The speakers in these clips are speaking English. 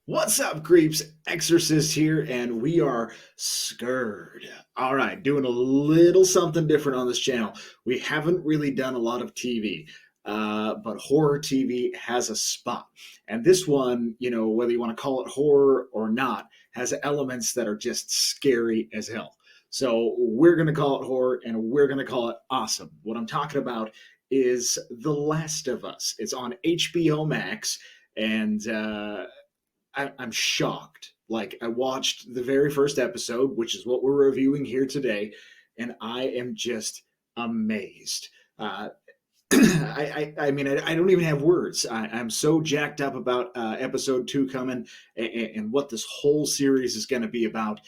What's up, creeps? Exorcist here, and we are Scurred. All right, doing a little something different on this channel. We haven't really done a lot of TV, but horror TV has a spot. And this one, whether you want to call it horror or not, has elements that are just scary as hell. So we're going to call it horror, and we're going to call it awesome. What I'm talking about is The Last of Us. It's on HBOMax, and I'm shocked. Like, I watched the very first episode, which is what we're reviewing here today, and I am just amazed. Uh, I don't even have words. I'm so jacked up about episode two coming and what this whole series is going to be about.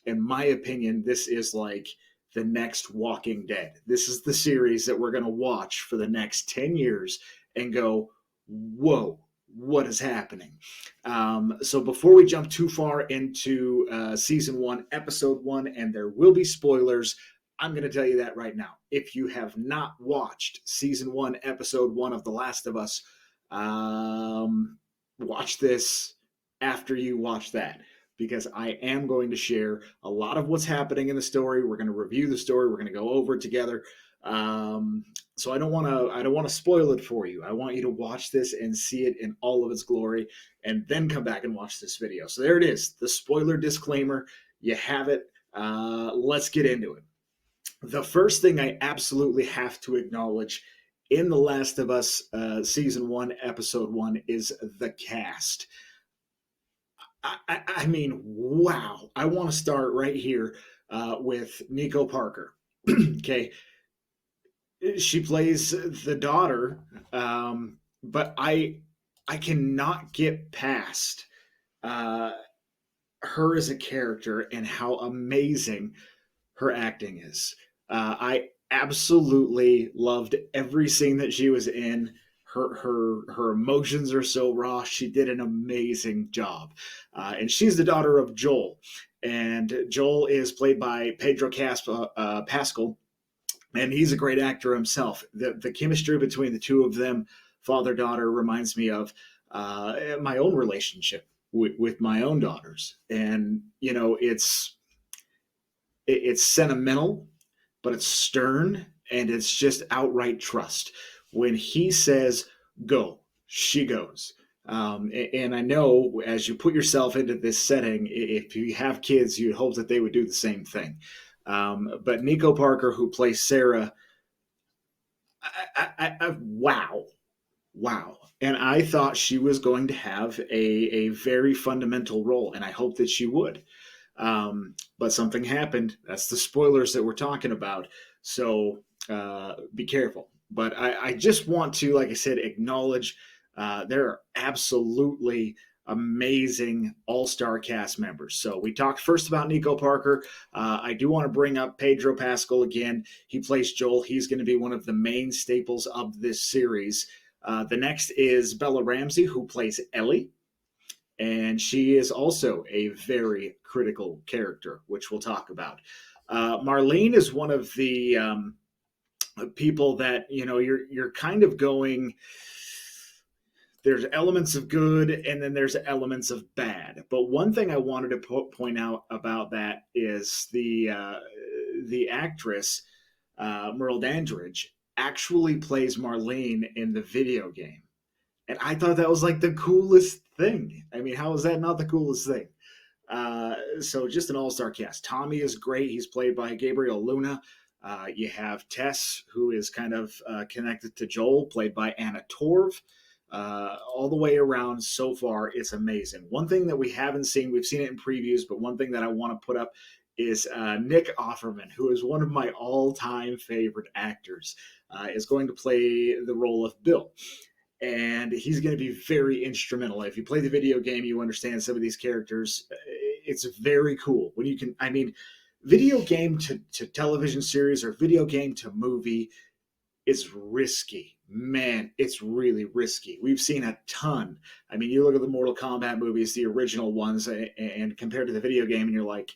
In my opinion, this is like the next Walking Dead. This is the series that we're going to watch for the next 10 years and go, whoa, what is happening? So before we jump too far into season one, episode one, and there will be spoilers, I'm going to tell you that right now. If you have not watched season one, episode one of The Last of Us, watch this after you watch that, because I am going to share a lot of what's happening in the story. We're going to review the story. We're going to go over it together. So I don't want to spoil it for you. I want you to watch this and see it in all of its glory, and then come back and watch this video. So there it is, the spoiler disclaimer. You have it. Let's get into it. The first thing I absolutely have to acknowledge in The Last of Us season one, episode one, is the cast. I mean, wow. I want to start right here with Nico Parker. Okay. She plays the daughter, but I cannot get past her as a character and how amazing her acting is. I absolutely loved every scene that she was in. Her emotions are so raw. She did an amazing job, and she's the daughter of Joel, and Joel is played by Pedro Pascal, and he's a great actor himself. The chemistry between the two of them, father daughter, reminds me of my own relationship with my own daughters, and it's sentimental, but it's stern, and it's just outright trust. When he says go, she goes. And I know, as you put yourself into this setting, if you have kids, you'd hope that they would do the same thing. But Nico Parker, who plays Sarah, wow, wow. And I thought she was going to have a very fundamental role, and I hope that she would. But something happened. That's the spoilers that we're talking about. So be careful. But I just want to, like I said, acknowledge there are absolutely amazing all-star cast members. So we talked first about Nico Parker. I do want to bring up Pedro Pascal again. He plays Joel. He's going to be one of the main staples of this series. The next is Bella Ramsey, who plays Ellie, and she is also a very critical character, which we'll talk about. Marlene is one of the people that you're kind of going, there's elements of good and then there's elements of bad. But one thing I wanted to point out about that is the actress Merle Dandridge actually plays Marlene in the video game, and I thought that was like the coolest thing. I mean, how is that not the coolest thing? So just an all-star cast. Tommy is great. He's played by Gabriel Luna. You have Tess, who is kind of connected to Joel, played by Anna Torv. All the way around so far, it's amazing. One thing that we haven't seen, we've seen it in previews, but one thing that I want to put up is Nick Offerman, who is one of my all-time favorite actors, is going to play the role of Bill. And he's going to be very instrumental. If you play the video game, you understand some of these characters. It's very cool. When you can, I mean, video game to television series or video game to movie is risky. Man, it's really risky. We've seen a ton. I mean, you look at the Mortal Kombat movies, the original ones, and compared to the video game, and you're like,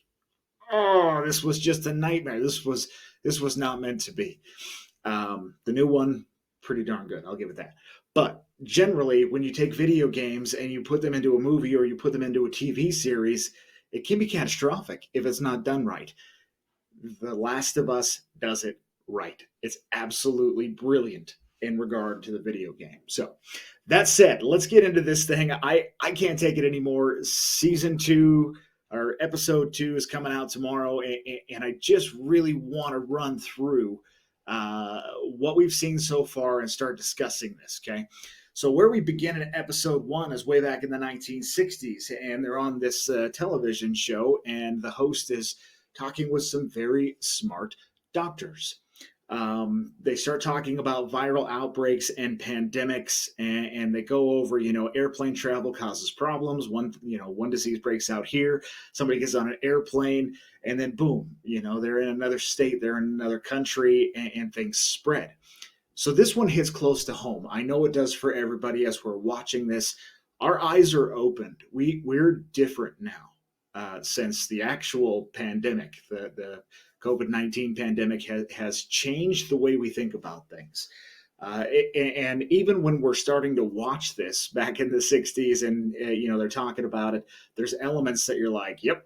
oh, this was just a nightmare. This was not meant to be. The new one, pretty darn good. I'll give it that. But generally, when you take video games and you put them into a movie or you put them into a TV series, it can be catastrophic if it's not done right. The Last of Us does it right. It's absolutely brilliant in regard to the video game. So that said, let's get into this thing. I can't take it anymore. Season 2 or episode 2 is coming out tomorrow, and I just really want to run through what we've seen so far and start discussing this, okay? So where we begin in episode 1 is way back in the 1960s, and they're on this television show, and the host is talking with some very smart doctors. They start talking about viral outbreaks and pandemics, and they go over, airplane travel causes problems. One disease breaks out here, somebody gets on an airplane, and then boom, they're in another state, they're in another country, and things spread. So this one hits close to home. I know it does for everybody as we're watching this. Our eyes are opened. We're different now since the actual pandemic, the COVID-19 pandemic has changed the way we think about things. And even when we're starting to watch this back in the 60s and, they're talking about it, there's elements that you're like, yep,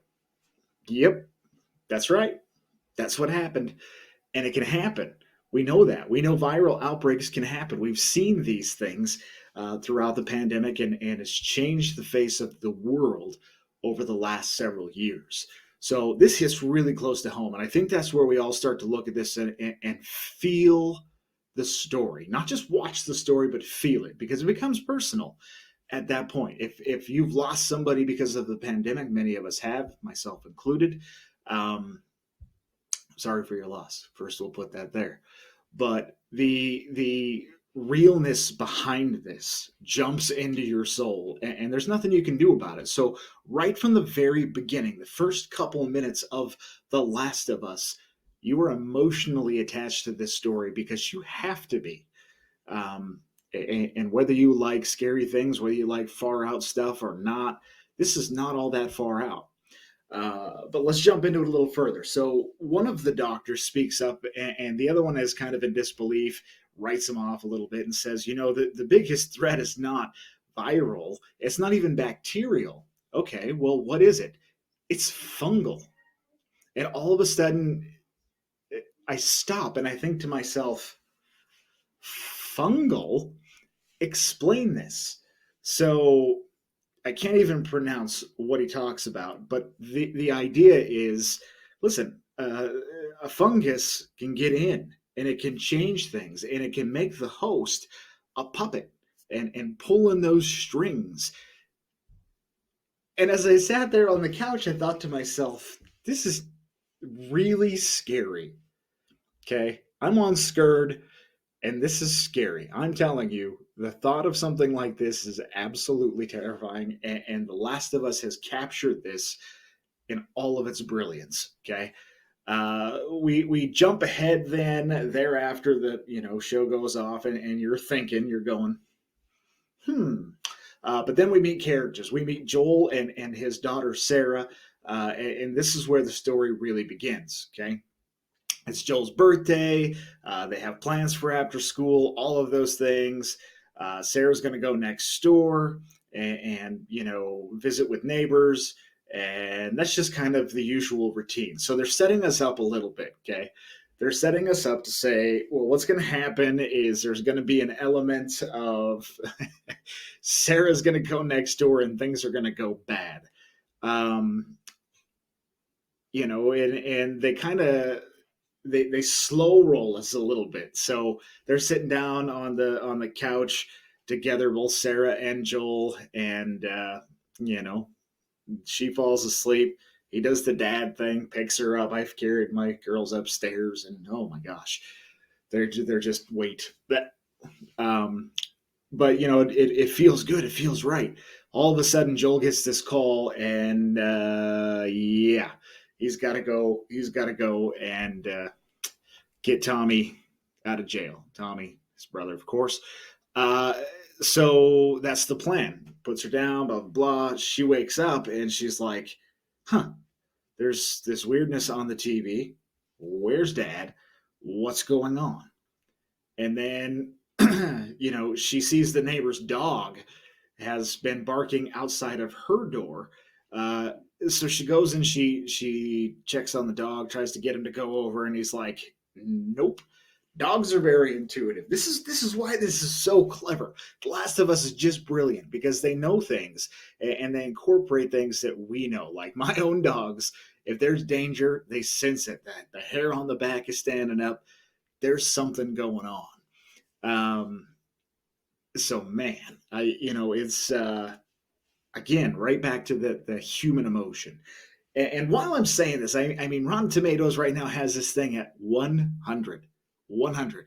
that's right. That's what happened. And it can happen. We know that. We know viral outbreaks can happen. We've seen these things throughout the pandemic, and it's changed the face of the world over the last several years. So this hits really close to home. And I think that's where we all start to look at this and feel the story. Not just watch the story, but feel it, because it becomes personal at that point. If you've lost somebody because of the pandemic, many of us have, myself included, sorry for your loss. First, we'll put that there. But the realness behind this jumps into your soul, and there's nothing you can do about it. So right from the very beginning, the first couple minutes of The Last of Us, you are emotionally attached to this story because you have to be. And whether you like scary things, whether you like far out stuff or not, this is not all that far out. But let's jump into it a little further. So one of the doctors speaks up, and the other one is kind of in disbelief, writes him off a little bit and says, the biggest threat is not viral. It's not even bacterial. Okay, well, what is it? It's fungal. And all of a sudden, I stop and I think to myself, fungal? Explain this. So I can't even pronounce what he talks about, but the idea is, listen, a fungus can get in and it can change things and it can make the host a puppet and pull in those strings. And as I sat there on the couch, I thought to myself, this is really scary. Okay, I'm on Scurred, and this is scary. I'm telling you, the thought of something like this is absolutely terrifying, and The Last of Us has captured this in all of its brilliance. Okay, we jump ahead then. Thereafter, the show goes off, and you're going, but then we meet characters. We meet Joel and his daughter Sarah, and this is where the story really begins. Okay. It's Joel's birthday. They have plans for after school, all of those things. Sarah's going to go next door and visit with neighbors. And that's just kind of the usual routine. So they're setting us up a little bit, okay? They're setting us up to say, well, what's going to happen is there's going to be an element of Sarah's going to go next door and things are going to go bad. And they kind of, they slow roll us a little bit. So they're sitting down on the couch together, both Sarah and Joel, and she falls asleep. He does the dad thing, picks her up. I've carried my girls upstairs, and oh my gosh, they're just wait. But it feels good. It feels right. All of a sudden, Joel gets this call, and he's got to go. He's got to go and get Tommy out of jail. Tommy, his brother, of course. So that's the plan. Puts her down, blah, blah, blah. She wakes up and she's like, there's this weirdness on the TV. Where's Dad? What's going on? And then she sees the neighbor's dog has been barking outside of her door. Uh, so she goes and she checks on the dog, tries to get him to go over, and he's like, "Nope." Dogs are very intuitive. This is why this is so clever. The Last of Us is just brilliant because they know things and they incorporate things that we know. Like my own dogs, if there's danger, they sense it. The hair on the back is standing up. There's something going on. Um, so man, it's again right back to the human emotion. And while I'm saying this, I mean Rotten Tomatoes right now has this thing at 100. 100.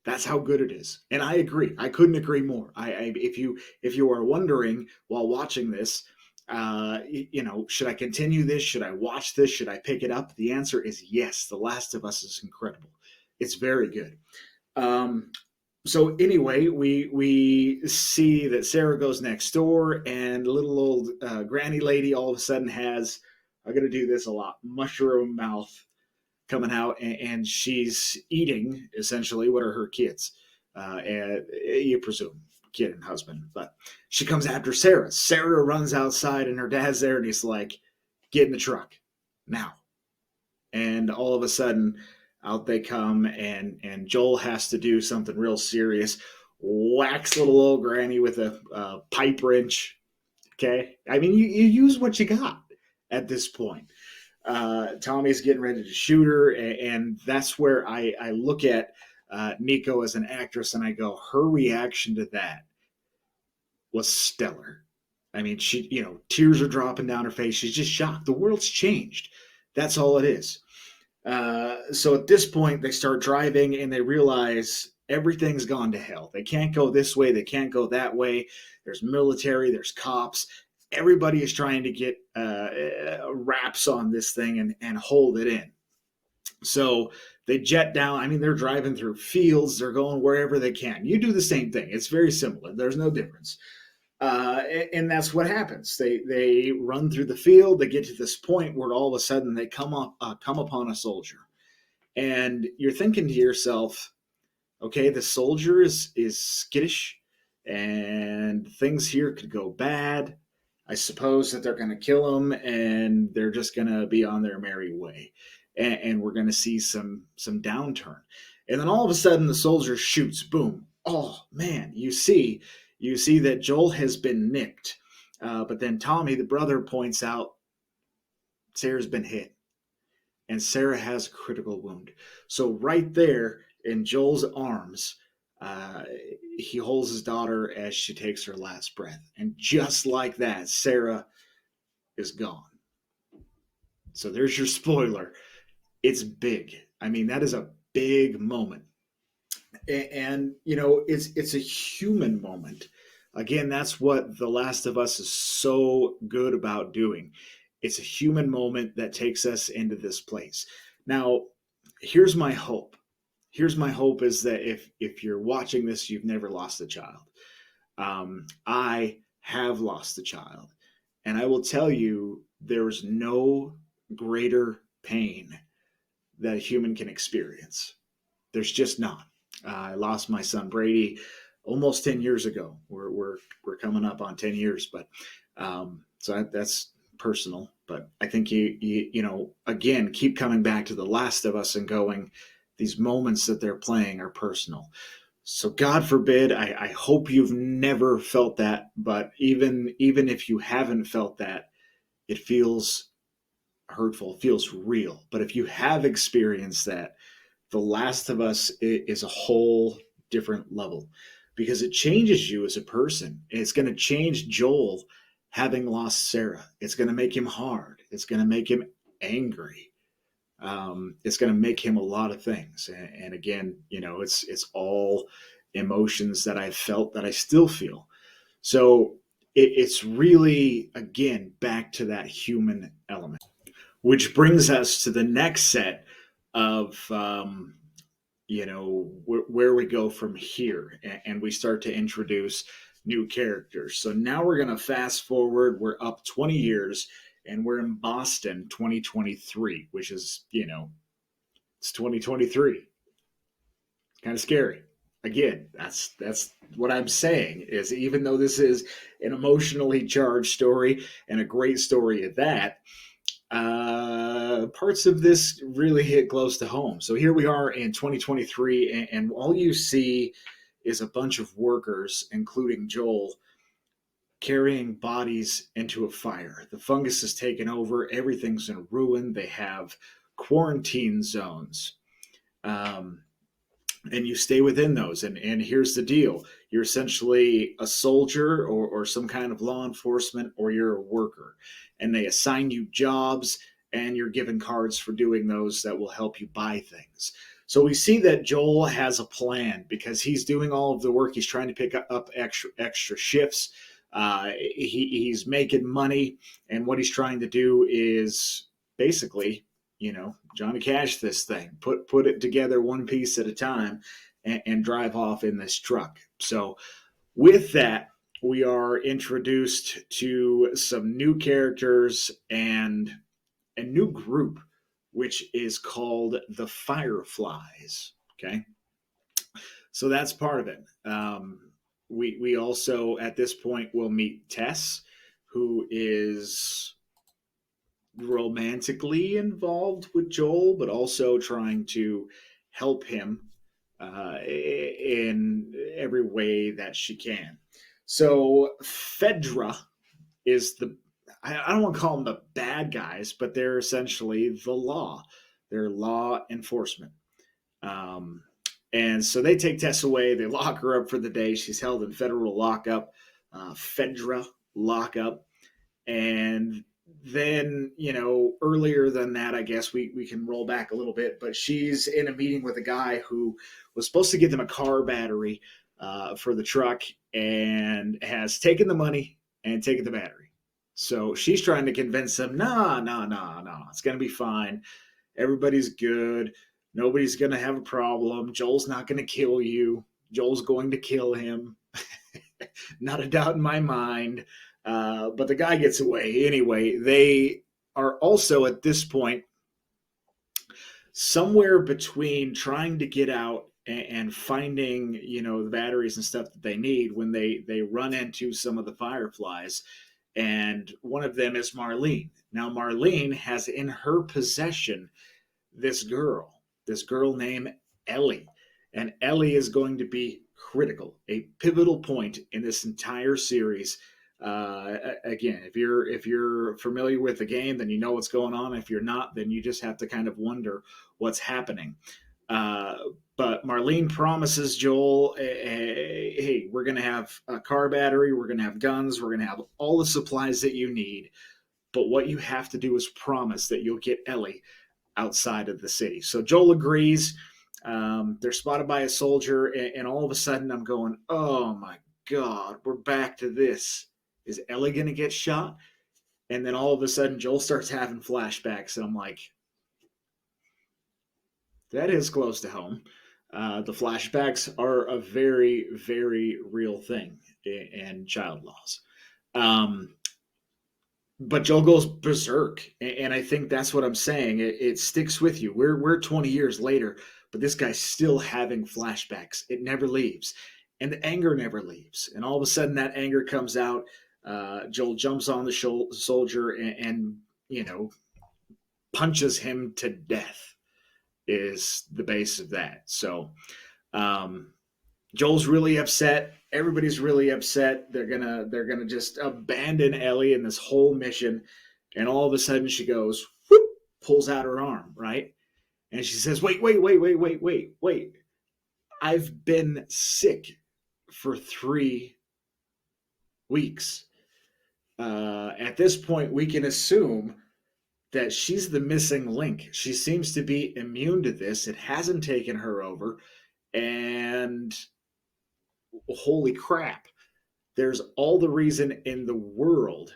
That's how good it is, and I agree. I couldn't agree more. If you are wondering while watching this, should I continue this? Should I watch this? Should I pick it up? The answer is yes. The Last of Us is incredible. It's very good. Um, so anyway, we see that Sarah goes next door, and little old granny lady all of a sudden has, I'm gonna do this a lot, mushroom mouth coming out, and she's eating essentially what are her kids, and you presume kid and husband. But she comes after Sarah. Sarah runs outside, and her dad's there, and he's like, "Get in the truck now!" And all of a sudden, out they come, and Joel has to do something real serious. Whacks little old granny with a pipe wrench. Okay, I mean you use what you got at this point. Tommy's getting ready to shoot her, and that's where I look at Nico as an actress, and I go, her reaction to that was stellar. I mean, she, tears are dropping down her face. She's just shocked. The world's changed. That's all it is. So at this point, they start driving, and they realize everything's gone to hell. They can't go this way. They can't go that way. There's military. There's cops. Everybody is trying to get wraps on this thing and hold it in. So they jet down. I mean, they're driving through fields. They're going wherever they can. You do the same thing. It's very similar. There's no difference. And that's what happens. They run through the field. They get to this point where all of a sudden they come upon a soldier, and you're thinking to yourself, okay, the soldier is skittish, and things here could go bad. I suppose that they're going to kill him, and they're just going to be on their merry way, and we're going to see some downturn. And then all of a sudden, the soldier shoots. Boom! Oh man, you see that Joel has been nicked, but then Tommy, the brother, points out Sarah's been hit, and Sarah has a critical wound. So right there in Joel's arms, uh, he holds his daughter as she takes her last breath. And just like that, Sarah is gone. So there's your spoiler. It's big. I mean, that is a big moment. And it's a human moment. Again, that's what The Last of Us is so good about doing. It's a human moment that takes us into this place. Now, here's my hope. Here's my hope is that if you're watching this, you've never lost a child. I have lost a child, and I will tell you, there's no greater pain that a human can experience. There's just not. I lost my son Brady almost 10 years ago. We're coming up on 10 years, but so that's personal. But I think you again keep coming back to The Last of Us and going, these moments that they're playing are personal. So God forbid, I hope you've never felt that, but even if you haven't felt that, it feels hurtful, it feels real. But if you have experienced that, The Last of Us is a whole different level because it changes you as a person. It's going to change Joel having lost Sarah. It's going to make him hard. It's going to make him angry. It's going to make him a lot of things. And again, it's all emotions that I felt that I still feel. So it's really, again, back to that human element, which brings us to the next set of, where we go from here, and we start to introduce new characters. So now we're going to fast forward. We're up 20 years, and we're in Boston 2023, which is, it's 2023. Kind of scary. again, that's what I'm saying is even though this is an emotionally charged story and a great story at that, parts of this really hit close to home. So here we are in 2023, and all you see is a bunch of workers, including Joel, carrying bodies into a fire. The fungus has taken over. Everything's in ruin. They have quarantine zones. Um, and you stay within those. And here's the deal, you're essentially a soldier or some kind of law enforcement, or you're a worker. And they assign you jobs, and you're given cards for doing those that will help you buy things. So we see that Joel has a plan because he's doing all of the work. He's trying to pick up extra shifts. He's making money, and what he's trying to do is basically, Johnny Cash this thing, put it together one piece at a time, and drive off in this truck. So with that, we are introduced to some new characters and a new group, which is called the Fireflies. Okay, so that's part of it. We also at this point will meet Tess, who is romantically involved with Joel, but also trying to help him in every way that she can. So Fedra is I don't want to call them the bad guys, but they're essentially the law. They're law enforcement. Um, and so they take Tess away. They lock her up for the day. She's held in federal lockup, Fedra lockup. And then, earlier than that, I guess we can roll back a little bit, but she's in a meeting with a guy who was supposed to give them a car battery for the truck, and has taken the money and taken the battery. So she's trying to convince them, nah, it's going to be fine. Everybody's good. Nobody's going to have a problem. Joel's not going to kill you. Joel's going to kill him. Not a doubt in my mind. But the guy gets away. Anyway, they are also at this point somewhere between trying to get out and finding, the batteries and stuff that they need, when they run into some of the Fireflies. And one of them is Marlene. Now, Marlene has in her possession this girl named Ellie. And Ellie is going to be critical, a pivotal point in this entire series. Again, if you're familiar with the game, then you know what's going on. If you're not, then you just have to kind of wonder what's happening. But Marlene promises Joel, hey, we're going to have a car battery, we're going to have guns, we're going to have all the supplies that you need. But what you have to do is promise that you'll get Ellie outside of the city. So Joel agrees. They're spotted by a soldier, and all of a sudden I'm going, oh my God, we're back to this. Is Ellie going to get shot? And then all of a sudden Joel starts having flashbacks, and I'm like, that is close to home. The flashbacks are a very, very real thing in child laws. But Joel goes berserk, and I think that's what I'm saying. It sticks with you. We're 20 years later, but this guy's still having flashbacks. It never leaves, and the anger never leaves. And all of a sudden, that anger comes out. Joel jumps on the soldier and punches him to death. Is the base of that. So Joel's really upset. Everybody's really upset. They're gonna just abandon Ellie in this whole mission. And all of a sudden she goes, whoop, pulls out her arm, right? And she says, wait. I've been sick for 3 weeks. At this point, we can assume that she's the missing link. She seems to be immune to this. It hasn't taken her over. And holy crap, there's all the reason in the world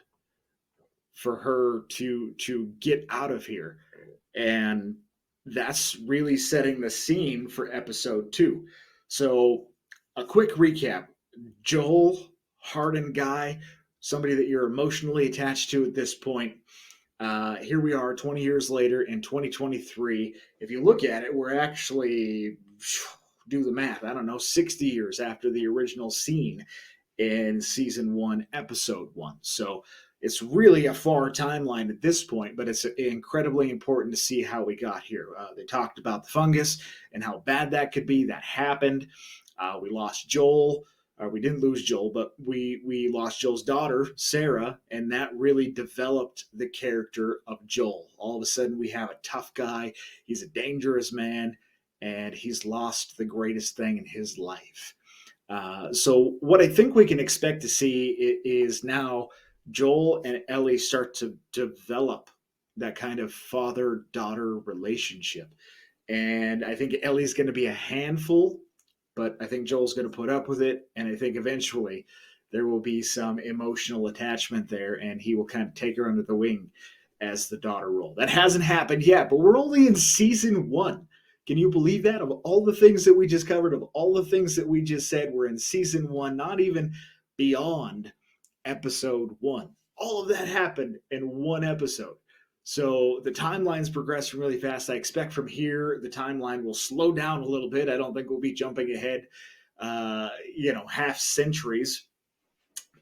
for her to get out of here. And that's really setting the scene for episode 2. So a quick recap. Joel, hardened guy, somebody that you're emotionally attached to at this point. Here we are 20 years later in 2023. If you look at it, we're actually do the math, I don't know, 60 years after the original scene in season 1, episode 1. So it's really a far timeline at this point, but it's incredibly important to see how we got here. They talked about the fungus and how bad that could be. That happened. We lost Joel. We didn't lose Joel, but we lost Joel's daughter, Sarah, and that really developed the character of Joel. All of a sudden, we have a tough guy. He's a dangerous man, and he's lost the greatest thing in his life. So what I think we can expect to see is now Joel and Ellie start to develop that kind of father-daughter relationship. And I think Ellie's going to be a handful, but I think Joel's going to put up with it. And I think eventually there will be some emotional attachment there, and he will kind of take her under the wing as the daughter role. That hasn't happened yet, but we're only in season 1. Can you believe that? Of all the things that we just covered, of all the things that we just said, we're in season 1, not even beyond episode 1. All of that happened in one episode. So the timeline's progressing really fast. I expect from here the timeline will slow down a little bit. I don't think we'll be jumping ahead, half centuries.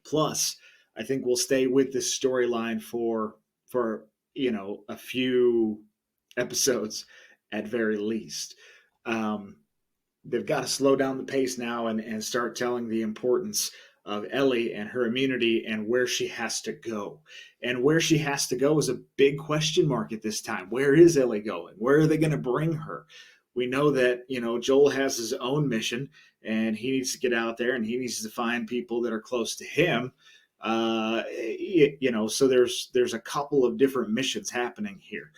Plus, I think we'll stay with this storyline for a few episodes at very least. They've got to slow down the pace now and start telling the importance of Ellie and her immunity and where she has to go. And where she has to go is a big question mark at this time. Where is Ellie going? Where are they going to bring her? We know that, Joel has his own mission and he needs to get out there and he needs to find people that are close to him. So there's a couple of different missions happening here.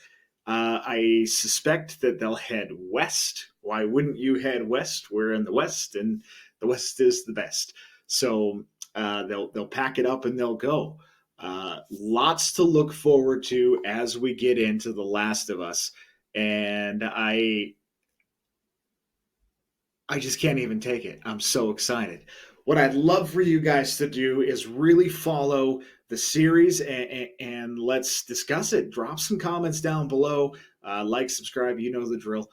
I suspect that they'll head west. Why wouldn't you head west? We're in the west, and the west is the best. So they'll pack it up and they'll go. Lots to look forward to as we get into The Last of Us, and I just can't even take it. I'm so excited. What I'd love for you guys to do is really follow the series and let's discuss it. Drop some comments down below. Like, subscribe, you know the drill.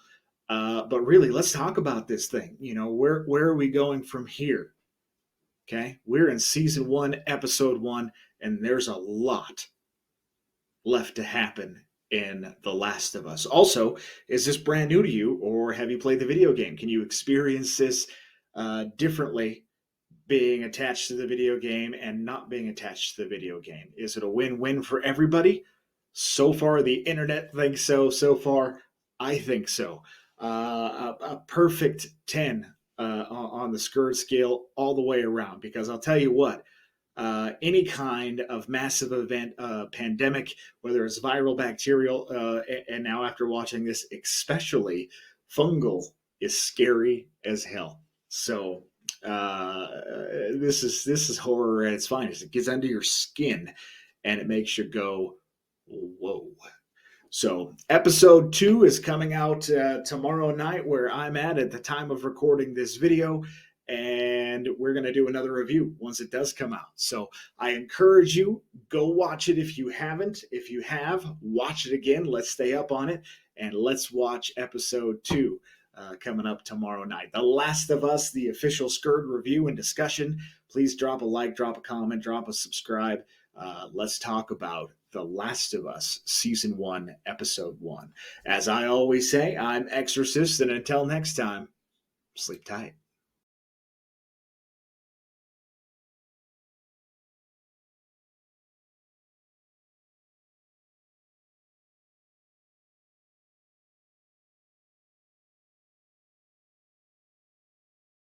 But really, let's talk about this thing. Where are we going from here? Okay, we're in season 1, episode 1, and there's a lot left to happen in The Last of Us. Also, is this brand new to you, or have you played the video game? Can you experience this differently, being attached to the video game and not being attached to the video game? Is it a win-win for everybody? So far, the internet thinks so. So far, I think so. A perfect 10 on the Scurred scale all the way around, because I'll tell you what, any kind of massive event, pandemic, whether it's viral, bacterial, and now after watching this, especially fungal, is scary as hell. So this is horror at its finest. It gets under your skin and it makes you go, whoa. So episode 2 is coming out tomorrow night, where I'm at the time of recording this video, and we're going to do another review once it does come out. So I encourage you, go watch it if you haven't. If you have, watch it again. Let's stay up on it, and let's watch episode 2 coming up tomorrow night. The Last of Us, the official Scurred review and discussion. Please drop a like, drop a comment, drop a subscribe. Let's talk about The Last of Us, Season 1, Episode 1. As I always say, I'm Exorcist, and until next time, sleep tight.